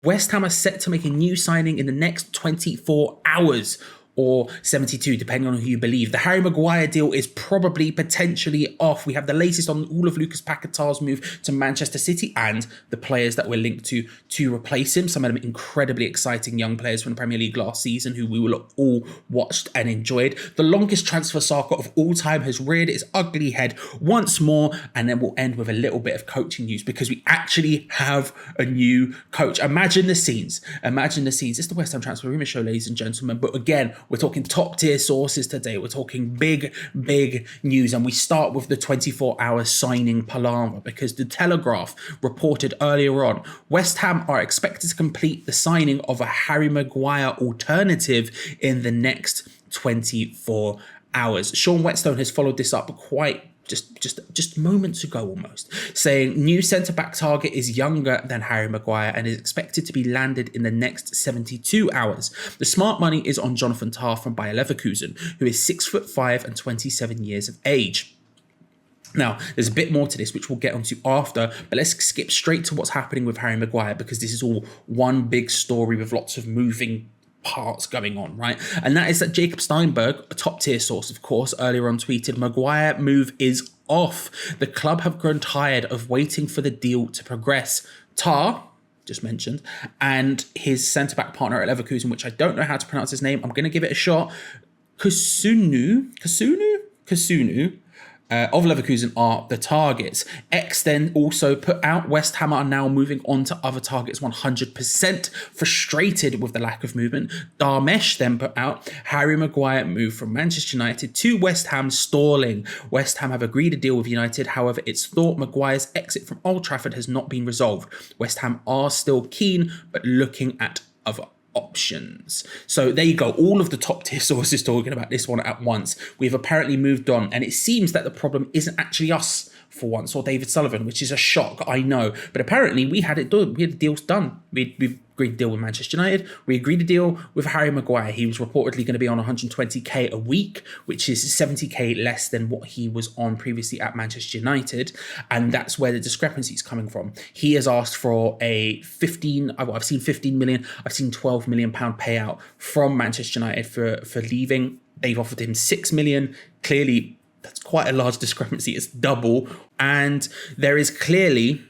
West Ham are set to make a new signing in the next 24 hours. Or 72, depending on who you believe. The Harry Maguire deal is probably potentially off. We have the latest on all of Lucas Paqueta's move to Manchester City and the players that we're linked to replace him. Some of them incredibly exciting young players from the Premier League last season who we will all watched and enjoyed. The longest transfer saga of all time has reared its ugly head once more, and then we'll end with a little bit of coaching news because we actually have a new coach. Imagine the scenes. Imagine the scenes. It's the West Ham Transfer Rumour Show, ladies and gentlemen. But again, we're talking top tier sources today. We're talking big news. And we start with the 24-hour signing palaver because the Telegraph reported earlier on West Ham are expected to complete the signing of a Harry Maguire alternative in the next 24 hours. Sean Whetstone has followed this up quite just moments ago almost, saying new centre-back target is younger than Harry Maguire and is expected to be landed in the next 72 hours. The smart money is on Jonathan Tah from Bayer Leverkusen, who is 6'5" and 27 years of age. Now, there's a bit more to this, which we'll get onto after, but let's skip straight to what's happening with Harry Maguire because this is all one big story with lots of moving parts going on, right? And that is that Jacob Steinberg, a top tier source, of course, earlier on tweeted, Maguire move is off. The club have grown tired of waiting for the deal to progress. Tah, just mentioned, and his centre-back partner at Leverkusen, which I don't know how to pronounce his name. I'm going to give it a shot. Kusunu of Leverkusen are the targets. X then also put out West Ham are now moving on to other targets 100%, frustrated with the lack of movement. Darmesh then put out Harry Maguire moved from Manchester United to West Ham stalling. West Ham have agreed a deal with United. However, it's thought Maguire's exit from Old Trafford has not been resolved. West Ham are still keen, but looking at other options. So there you go. All of the top tier sources talking about this one at once. We've apparently moved on, and it seems that the problem isn't actually us for once or David Sullivan, which is a shock, I know. But apparently we had it done. We had the deals done. We've agreed a deal with Manchester United. We agreed a deal with Harry Maguire. He was reportedly going to be on 120k a week, which is 70k less than what he was on previously at Manchester United. And that's where the discrepancy is coming from. He has asked for a I've seen 15 million, I've seen 12 million pound payout from Manchester United for leaving. They've offered him 6 million. Clearly, that's quite a large discrepancy. It's double. And there is clearly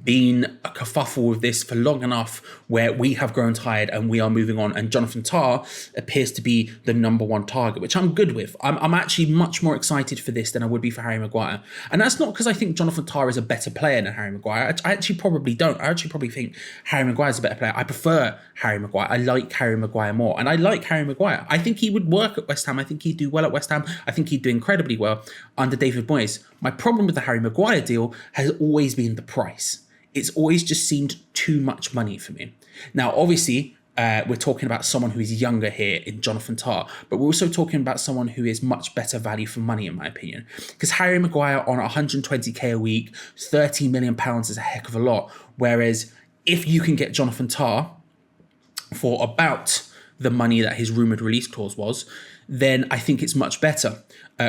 been a kerfuffle with this for long enough where we have grown tired and we are moving on, and Jonathan Tah appears to be the number one target, which I'm good with. I'm actually much more excited for this than I would be for Harry Maguire, and that's not because I think Jonathan Tah is a better player than Harry Maguire. I actually probably don't. I actually probably think Harry Maguire is a better player. I prefer Harry Maguire. I like Harry Maguire more, and I like Harry Maguire. I think he would work at West Ham. I think he'd do well at West Ham. I think he'd do incredibly well under David Moyes. My problem with the Harry Maguire deal has always been the price. It's always just seemed too much money for me. Now, obviously, we're talking about someone who is younger here in Jonathan Tah, but we're also talking about someone who is much better value for money, in my opinion. Because Harry Maguire on 120k a week, £30 million is a heck of a lot. Whereas if you can get Jonathan Tah for about the money that his rumoured release clause was, then I think it's much better.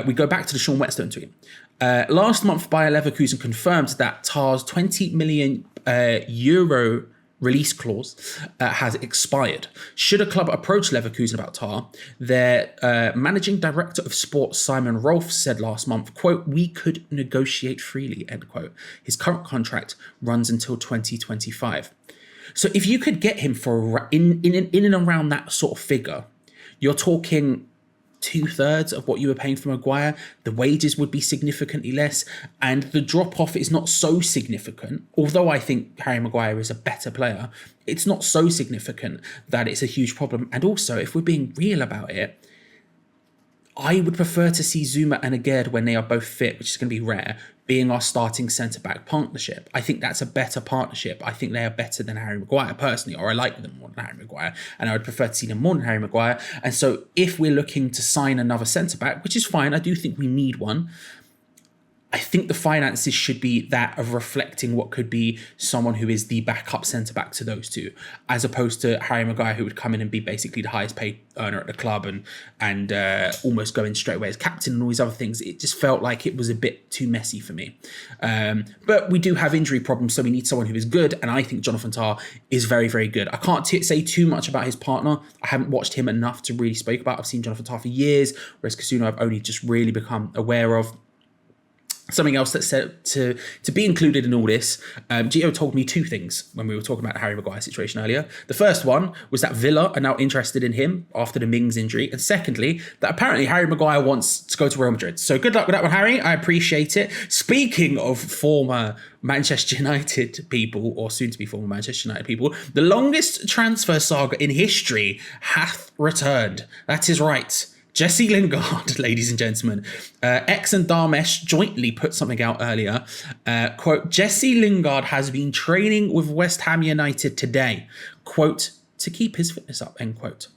We go back to the Sean Whetstone tweet. Last month, Bayer Leverkusen confirmed that Tah's 20 million euro release clause has expired. Should a club approach Leverkusen about Tah, their managing director of sports, Simon Rolfe, said last month, quote, "We could negotiate freely," end quote. His current contract runs until 2025. So if you could get him for in and around that sort of figure, you're talking 2/3 of what you were paying for Maguire. The wages would be significantly less, and the drop-off is not so significant. Although I think Harry Maguire is a better player, it's not so significant that it's a huge problem. And also, if we're being real about it, I would prefer to see Zuma and Agerd, when they are both fit, which is going to be rare, being our starting centre-back partnership. I think that's a better partnership. I think they are better than Harry Maguire personally, or I like them more than Harry Maguire, and I would prefer to see them more than Harry Maguire. And so if we're looking to sign another centre-back, which is fine, I do think we need one, I think the finances should be that of reflecting what could be someone who is the backup centre-back to those two, as opposed to Harry Maguire, who would come in and be basically the highest paid earner at the club and almost go in straight away as captain and all these other things. It just felt like it was a bit too messy for me. But we do have injury problems, so we need someone who is good, and I think Jonathan Tah is very, very good. I can't say too much about his partner. I haven't watched him enough to really speak about. I've seen Jonathan Tah for years, whereas Kasuno I've only just really become aware of. Something else that's said to be included in all this, Gio told me two things when we were talking about the Harry Maguire situation earlier. The first one was that Villa are now interested in him after the Mings injury. And secondly, that apparently Harry Maguire wants to go to Real Madrid. So good luck with that one, Harry. I appreciate it. Speaking of former Manchester United people, or soon to be former Manchester United people, the longest transfer saga in history hath returned. That is right. Jesse Lingard, ladies and gentlemen. X and Dharmesh jointly put something out earlier. Quote, Jesse Lingard has been training with West Ham United today, quote, to keep his fitness up, end quote.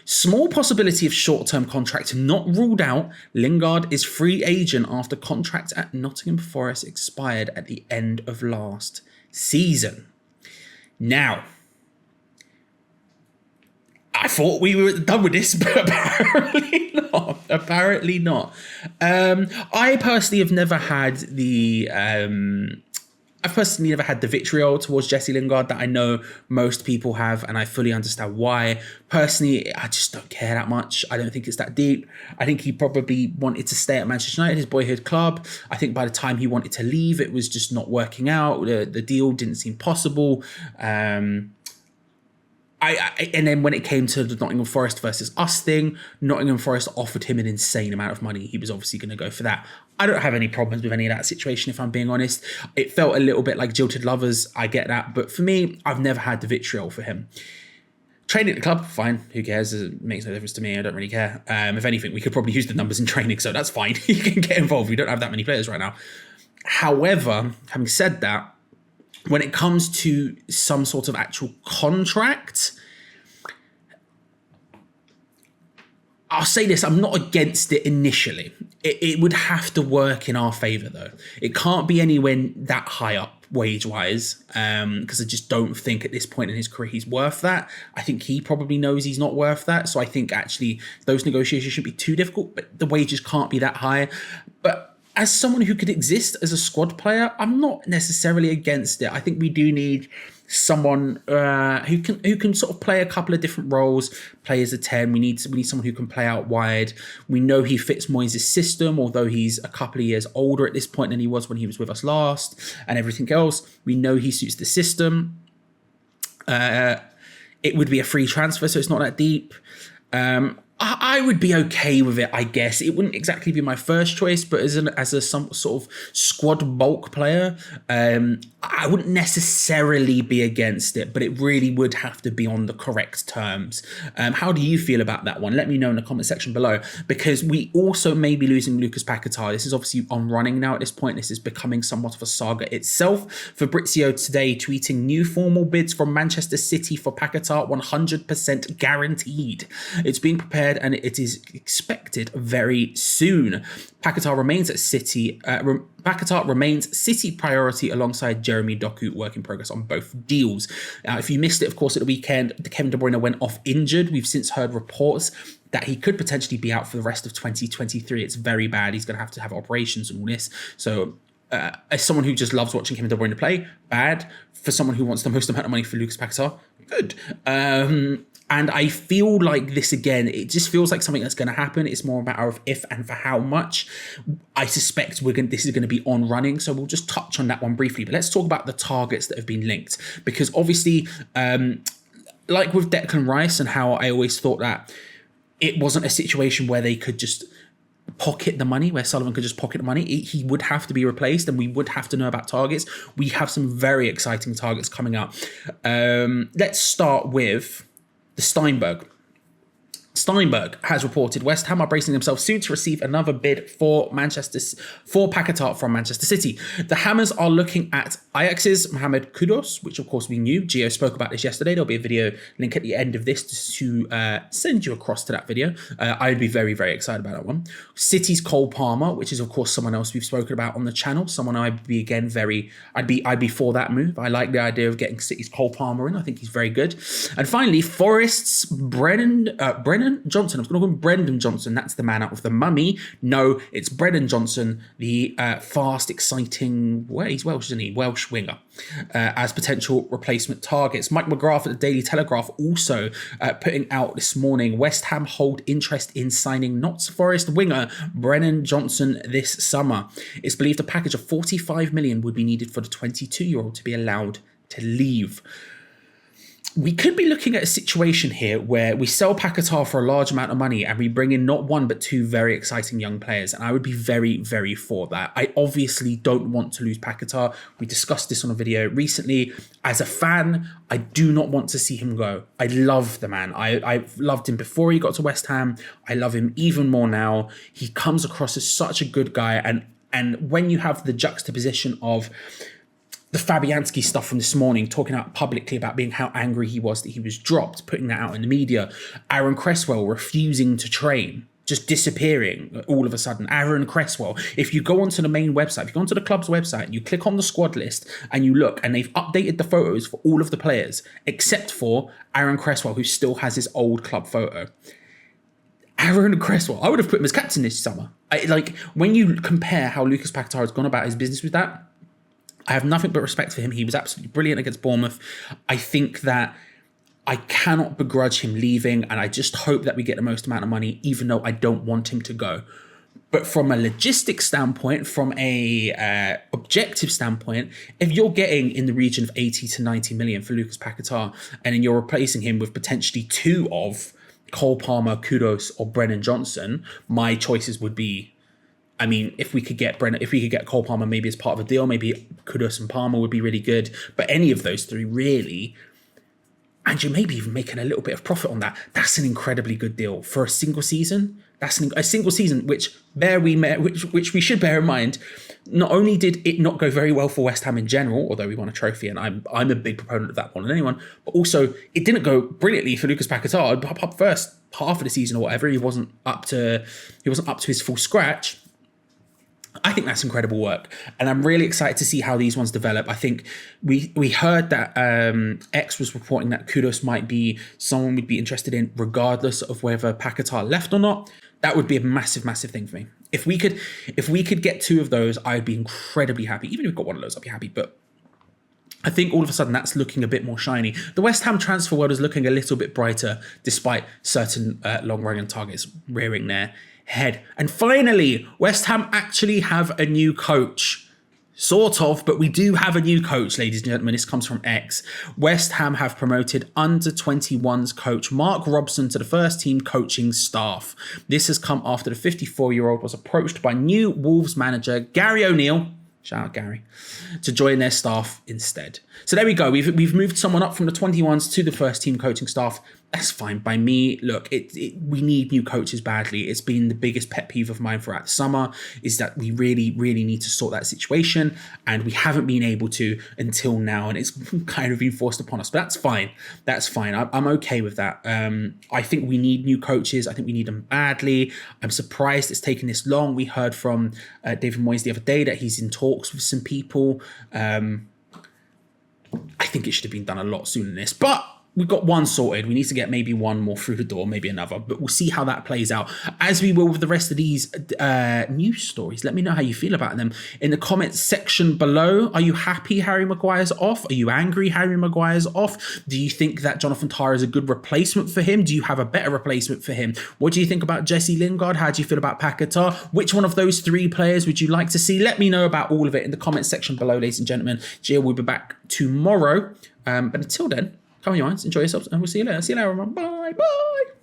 Small possibility of short-term contract not ruled out. Lingard is free agent after contract at Nottingham Forest expired at the end of last season. Now, I thought we were done with this, but apparently not. Apparently not. I personally have never had the vitriol towards Jesse Lingard that I know most people have, and I fully understand why. Personally, I just don't care that much. I don't think it's that deep. I think he probably wanted to stay at Manchester United, his boyhood club. I think by the time he wanted to leave, it was just not working out. The deal didn't seem possible. And then when it came to the Nottingham Forest versus us thing, Nottingham Forest offered him an insane amount of money. He was obviously going to go for that. I don't have any problems with any of that situation, if I'm being honest. It felt a little bit like jilted lovers. I get that. But for me, I've never had the vitriol for him. Training at the club, fine. Who cares? It makes no difference to me. I don't really care. If anything, we could probably use the numbers in training, so that's fine. You can get involved. We don't have that many players right now. However, having said that, when it comes to some sort of actual contract, I'll say this, I'm not against it initially. It would have to work in our favour though. It can't be anywhere that high up wage-wise, because I just don't think at this point in his career he's worth that. I think he probably knows he's not worth that. So I think actually those negotiations shouldn't be too difficult, but the wages can't be that high. But as someone who could exist as a squad player, I'm not necessarily against it. I think we do need someone who can sort of play a couple of different roles, play as a 10. We need someone who can play out wide. We know he fits Moyes' system, although he's a couple of years older at this point than he was when he was with us last, and everything else. We know he suits the system. It would be a free transfer, so it's not that deep. I would be okay with it, I guess. It wouldn't exactly be my first choice, but as some sort of squad bulk player, I wouldn't necessarily be against it, but it really would have to be on the correct terms. How do you feel about that one? Let me know in the comment section below, because we also may be losing Lucas Paqueta. This is obviously on running now at this point. This is becoming somewhat of a saga itself. Fabrizio today tweeting new formal bids from Manchester City for Paqueta, 100% guaranteed. It's being prepared and it is expected very soon. Paqueta remains at City. Paqueta remains City priority alongside Jeremy Doku, work in progress on both deals. If you missed it, of course, at the weekend, Kevin De Bruyne went off injured. We've since heard reports that he could potentially be out for the rest of 2023. It's very bad. He's going to have operations and all this. So as someone who just loves watching Kevin De Bruyne play, bad. For someone who wants the most amount of money for Lucas Paqueta, good. And I feel like this again, it just feels like something that's going to happen. It's more a matter of if and for how much. I suspect this is going to be on running, so we'll just touch on that one briefly. But let's talk about the targets that have been linked, because obviously, like with Declan Rice and how I always thought that it wasn't a situation where they could just pocket the money, where Sullivan could just pocket the money. He would have to be replaced, and we would have to know about targets. We have some very exciting targets coming up. Let's start with the Steinberg. Steinberg has reported West Ham are bracing themselves soon to receive another bid for Paqueta from Manchester City. The Hammers are looking at Ajax's Mohamed Kudus, which of course we knew. Gio spoke about this yesterday. There'll be a video link at the end of this to send you across to that video. I'd be very, very excited about that one. City's Cole Palmer, which is of course someone else we've spoken about on the channel. Someone I'd be for that move. I like the idea of getting City's Cole Palmer in. I think he's very good. And finally, Forest's Brennan Johnson. I was going to call him Brendan Johnson. That's the man out of The Mummy. No, it's Brendan Johnson, the fast, exciting, well, he's Welsh, isn't he? Welsh winger, as potential replacement targets. Mike McGrath at the Daily Telegraph also putting out this morning, West Ham hold interest in signing Notts Forest winger Brennan Johnson this summer. It's believed a package of 45 million would be needed for the 22-year-old to be allowed to leave. We could be looking at a situation here where we sell Paqueta for a large amount of money and we bring in not one but two very exciting young players, and I would be very, very for that. I obviously don't want to lose Paqueta. We discussed this on a video recently. As a fan, I do not want to see him go. I love the man. I've loved him before he got to West Ham. I love him even more now. He comes across as such a good guy, and when you have the juxtaposition of the Fabianski stuff from this morning, talking out publicly about being how angry he was that he was dropped, putting that out in the media. Aaron Cresswell refusing to train, just disappearing all of a sudden. Aaron Cresswell, if you go onto the main website, if you go onto the club's website and you click on the squad list and you look, and they've updated the photos for all of the players, except for Aaron Cresswell, who still has his old club photo. Aaron Cresswell, I would have put him as captain this summer. When you compare how Lucas Paqueta has gone about his business with that, I have nothing but respect for him. He was absolutely brilliant against Bournemouth. I think that I cannot begrudge him leaving, and I just hope that we get the most amount of money, even though I don't want him to go. But from a logistics standpoint, from a objective standpoint, if you're getting in the region of 80 to 90 million for Lucas Paqueta, and then you're replacing him with potentially two of Cole Palmer, Kudus, or Brennan Johnson, my choices would be, I mean, if we could get Cole Palmer maybe as part of a deal, maybe Kudus and Palmer would be really good. But any of those three really, and you're maybe even making a little bit of profit on that. That's an incredibly good deal for a single season. That's a single season, which we should bear in mind. Not only did it not go very well for West Ham in general, although we won a trophy, and I'm a big proponent of that more than anyone, but also it didn't go brilliantly for Lucas Paqueta. First half of the season or whatever, he wasn't up to his full scratch. I think that's incredible work, and I'm really excited to see how these ones develop. I think we heard that X was reporting that Kudus might be someone we'd be interested in regardless of whether Paqueta left or not. That would be a massive, massive thing for me. If we could get two of those, I'd be incredibly happy. Even if we got one of those, I'd be happy. But I think all of a sudden that's looking a bit more shiny. The West Ham transfer world is looking a little bit brighter despite certain long-running targets rearing their head. And finally, West Ham actually have a new coach. Sort of, but we do have a new coach, ladies and gentlemen. This comes from X. West Ham have promoted under-21s coach Mark Robson to the first team coaching staff. This has come after the 54-year-old was approached by new Wolves manager Gary O'Neill, shout out Gary, to join their staff instead. So there we go. We've moved someone up from the 21s to the first team coaching staff. That's fine by me. Look, we need new coaches badly. It's been the biggest pet peeve of mine throughout the summer, is that we really, really need to sort that situation, and we haven't been able to until now, and it's kind of been forced upon us. But that's fine. That's fine. I'm okay with that. I think we need new coaches. I think we need them badly. I'm surprised it's taken this long. We heard from David Moyes the other day that he's in talks with some people. I think it should have been done a lot sooner than this, but we've got one sorted. We need to get maybe one more through the door, maybe another, but we'll see how that plays out, as we will with the rest of these news stories. Let me know how you feel about them in the comments section below. Are you happy Harry Maguire's off? Are you angry Harry Maguire's off? Do you think that Jonathan Tah is a good replacement for him? Do you have a better replacement for him? What do you think about Jesse Lingard? How do you feel about Paqueta? Which one of those three players would you like to see? Let me know about all of it in the comments section below, ladies and gentlemen. Gio will be back tomorrow. But until then, come on, you minds, enjoy yourselves, and we'll see you later. See you later, everyone. Bye. Bye.